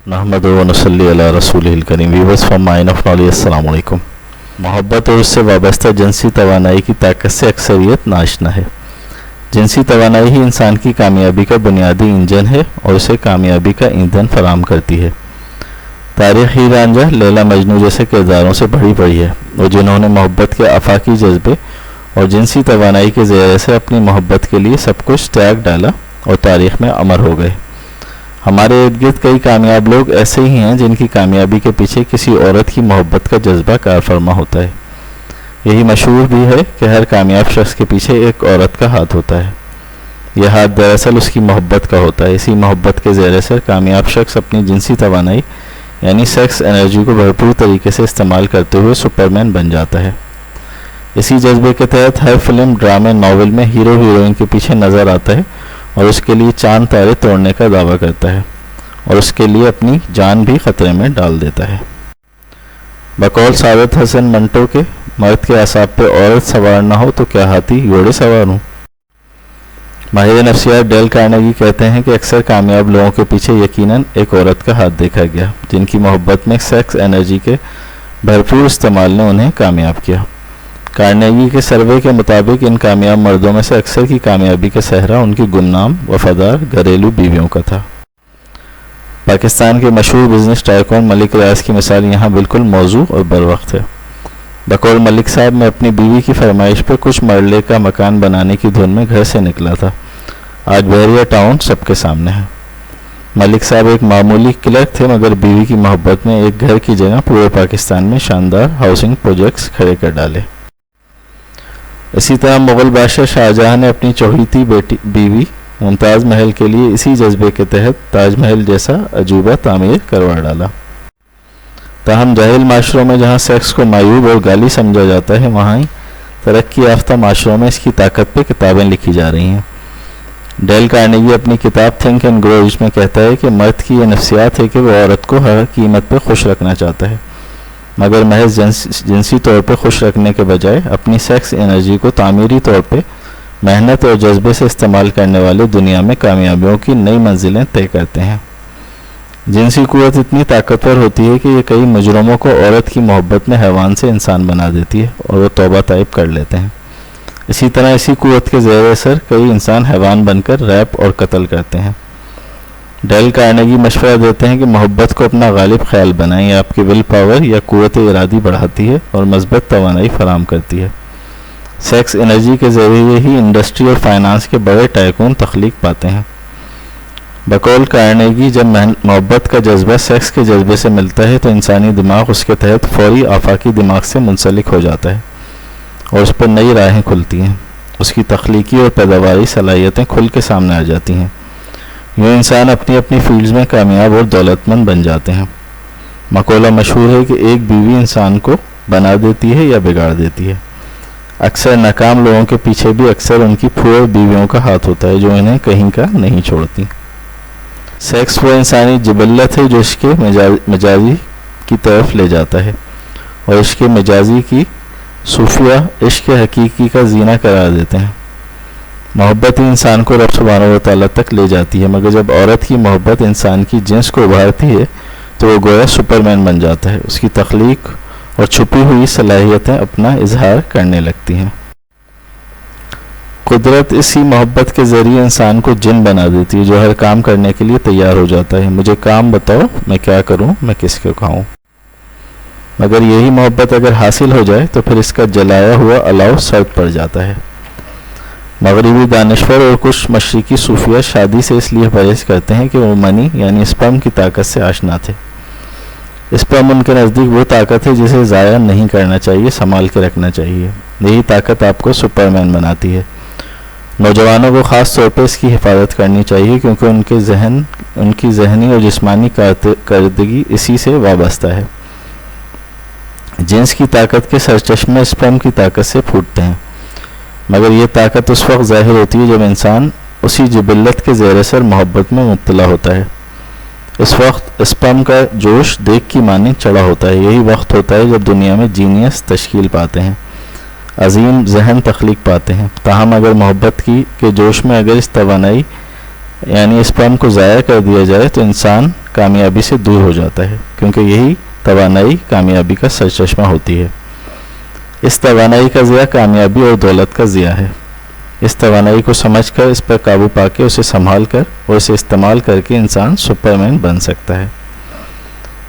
नहमदु व नसल्ली अला रसूलिल करीम। Viewers from mine of knowledge, अस्सलाम वालेकुम। मोहब्बत और उससे वाबस्ता जिनसी तवानाई की ताकत से अक्सरियत नाशना है। जिनसी तवानाई ही इंसान की कामयाबी का बुनियादी इंजन है और उसे कामयाबी का ईंधन फराहम करती है। तारीख़ हीर रांझा, लैला मजनू जैसे किरदारों से भरी पड़ी है और जिन्होंने मोहब्बत के आफाकी जज्बे और जिनसी तवानाई के ज़रिए से अपनी मोहब्बत के लिए सब कुछ त्याग डाला और तारीख़ में अमर हो गए। हमारे इर्द गिर्द कई कामयाब लोग ऐसे ही हैं जिनकी कामयाबी के पीछे किसी औरत की मोहब्बत का जज्बा कारफरमा होता है। यही मशहूर भी है कि हर कामयाब शख्स के पीछे एक औरत का हाथ होता है। यह हाथ दरअसल उसकी मोहब्बत का होता है। इसी मोहब्बत के ज़रिए से कामयाब शख्स अपनी जिनसी तवानाई यानी सेक्स एनर्जी को भरपूर तरीके से इस्तेमाल करते हुए सुपरमैन बन जाता है। इसी जज्बे के तहत हर फिल्म, ड्रामे, नावल में हीरो हीरोइन के पीछे नज़र आता है और उसके लिए चांद तारे तोड़ने का दावा करता है और उसके लिए अपनी जान भी ख़तरे में डाल देता है। बकौल सादत हसन मंटो के, मर्द के असाब पे औरत सवार ना हो तो क्या हाथी घोड़े सवार हूँ। माहिर नफ्सियात डेल कार्नेगी कहते हैं कि अक्सर कामयाब लोगों के पीछे यकीनन एक औरत का हाथ देखा गया जिनकी मोहब्बत में सेक्स एनर्जी के भरपूर इस्तेमाल ने उन्हें कामयाब किया। कार्नेगी के सर्वे के मुताबिक इन कामयाब मर्दों में से अक्सर की कामयाबी का सहरा उनकी गुमनाम वफादार घरेलू बीवियों का था। पाकिस्तान के मशहूर बिजनेस टाइकून मलिक रियाज की मिसाल यहाँ बिल्कुल मौजू और बरवक्त है। बकौल मलिक साहब, मैं अपनी बीवी की फरमाइश पर कुछ मरले का मकान बनाने की धुन में घर से निकला था। आज बहरिया टाउन सबके सामने है। मलिक साहब एक मामूली क्लर्क थे मगर बीवी की मोहब्बत में एक घर की जगह पूरे पाकिस्तान में शानदार हाउसिंग प्रोजेक्ट्स खड़े कर डाले। इसी तरह मुग़ल बादशाह शाहजहां ने अपनी चौहीती बीवी मुमताज़ महल के लिए इसी जज्बे के तहत ताजमहल जैसा अजूबा तामीर करवा डाला। ताहम जाहिल माशरों में जहाँ सेक्स को मायूब और गाली समझा जाता है, वहाँ ही तरक्की याफ्ता माशरों में इसकी ताकत पे किताबें लिखी जा रही हैं। डेल कार्नेगी अपनी किताब थिंक एंड ग्रो रिच में कहता है कि मर्द की यह नफ्सियात है कि वह औरत को हर कीमत पर खुश रखना चाहता है, मगर महज जिनसी तौर पर खुश रखने के बजाय अपनी सेक्स एनर्जी को तामीरी तौर पर मेहनत और जज्बे से इस्तेमाल करने वाले दुनिया में कामयाबियों की नई मंजिलें तय करते हैं। जिनसी कुव्वत इतनी ताकतवर होती है कि ये कई मुजरमों को औरत की मोहब्बत में हैवान से इंसान बना देती है और वो तौबा ताइब कर लेते हैं। इसी तरह इसी कुव्वत के ज़ेर असर कई इंसान हैवान बनकर रैप और कत्ल करते हैं। डेल कार्नेगी मशवरा देते हैं कि मोहब्बत को अपना गालिब ख्याल बनाएं। आपकी विल पावर या कुव्वत इरादी बढ़ाती है और मस्बत तवानाई फराम करती है। सेक्स एनर्जी के ज़रिए ही इंडस्ट्री और फाइनेंस के बड़े टाइकून तख्लीक पाते हैं। बकौल कार्नेगी, जब मोहब्बत का जज्बा सेक्स के जज्बे से मिलता है तो इंसानी दिमाग उसके तहत फौरी आफाकी दिमाग से मुंसलिक हो जाता है और उस पर नई राहें खुलती हैं। उसकी तख्लीकी और पैदावारी सलाहियतें खुल के सामने आ जाती हैं। यूँ इंसान अपनी अपनी फील्ड्स में कामयाब और दौलतमंद बन जाते हैं। मकौला मशहूर है कि एक बीवी इंसान को बना देती है या बिगाड़ देती है। अक्सर नाकाम लोगों के पीछे भी अक्सर उनकी पुअर बीवियों का हाथ होता है जो इन्हें कहीं का नहीं छोड़ती। सेक्स वो इंसानी जिबल्लत है जो इसके मजाजी की तरफ ले जाता है और इसके मजाजी की सूफिया इश्क हकीकी का जीना करार देते हैं। मोहब्बत ही इंसान को रब सुब्हानहू व तआला तक ले जाती है, मगर जब औरत की मोहब्बत इंसान की जिन्स को उभारती है तो वो गोया सुपरमैन बन जाता है। उसकी तख्लीक और छुपी हुई सलाहियतें अपना इजहार करने लगती हैं। कुदरत इसी मोहब्बत के ज़रिए इंसान को जिन बना देती है जो हर काम करने के लिए तैयार हो जाता है। मुझे काम बताओ, मैं क्या करूं, मैं किसको खाऊं। मगर यही मोहब्बत अगर हासिल हो जाए तो फिर इसका जलाया हुआ अलाव सर्द पड़ जाता है। मगरिबी दानिश्वर और कुछ मशरिकी सूफिया शादी से इसलिए परहेज करते हैं कि वो मनी यानी स्पर्म की ताकत से आशना थे। स्पर्म उनके नज़दीक वो ताकत है जिसे ज़ाया नहीं करना चाहिए, संभाल के रखना चाहिए। यही ताकत आपको सुपरमैन बनाती है। नौजवानों को ख़ास तौर पर इसकी हिफाजत करनी चाहिए क्योंकि उनकी जहनी और जिस्मानी कारकर्दगी इसी से वाबस्ता है। जिन्स की ताकत के सरचश्मे स्पर्म की ताकत से फूटते हैं, मगर ये ताकत उस वक्त ज़ाहिर होती है जब इंसान उसी जिबल्लत के ज़ेर असर मोहब्बत में मुब्तला होता है। इस वक्त स्पर्म का जोश देख की माने चढ़ा होता है। यही वक्त होता है जब दुनिया में जीनियस तश्कील पाते हैं, अजीम जहन तख्लीक पाते हैं। ताहम अगर मोहब्बत के जोश में अगर इस तवानाई یعنی اسپرم کو ضائع کر دیا جائے تو انسان کامیابی سے دور ہو جاتا ہے، کیونکہ یہی توانائی کامیابی کا سرچشمہ ہوتی ہے۔ اس توانائی کا ضیاع کامیابی اور دولت کا ضیاع ہے۔ اس توانائی کو سمجھ کر، اس پر قابو پا کے، اسے سنبھال کر اور اسے استعمال کر کے انسان سپرمین بن سکتا ہے۔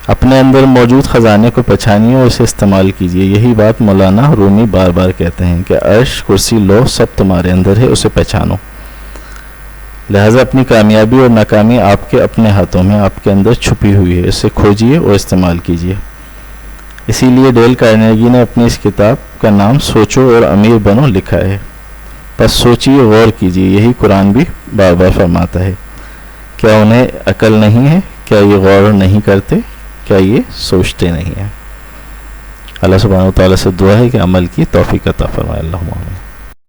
اپنے اندر موجود خزانے کو پہچانیے اور اسے استعمال کیجیے۔ یہی بات مولانا رومی بار بار کہتے ہیں کہ عرش، کرسی، لوح سب تمہارے اندر ہے، اسے پہچانو۔ لہٰذا اپنی کامیابی اور ناکامی آپ کے اپنے ہاتھوں میں، آپ کے اندر چھپی ہوئی ہے، اسے کھوجیے اور استعمال کیجیے۔ اسی لیے ڈیل کارنیگی نے اپنی اس کتاب کا نام سوچو اور امیر بنو لکھا ہے۔ بس سوچیے، غور کیجیے، یہی قرآن بھی بار بار فرماتا ہے۔ کیا انہیں عقل نہیں ہے؟ کیا یہ غور نہیں کرتے؟ کیا یہ سوچتے نہیں ہیں؟ اللہ سبحانہ و تعالیٰ سے دعا ہے کہ عمل کی توفیق عطا فرمائے۔ اللہم آمین۔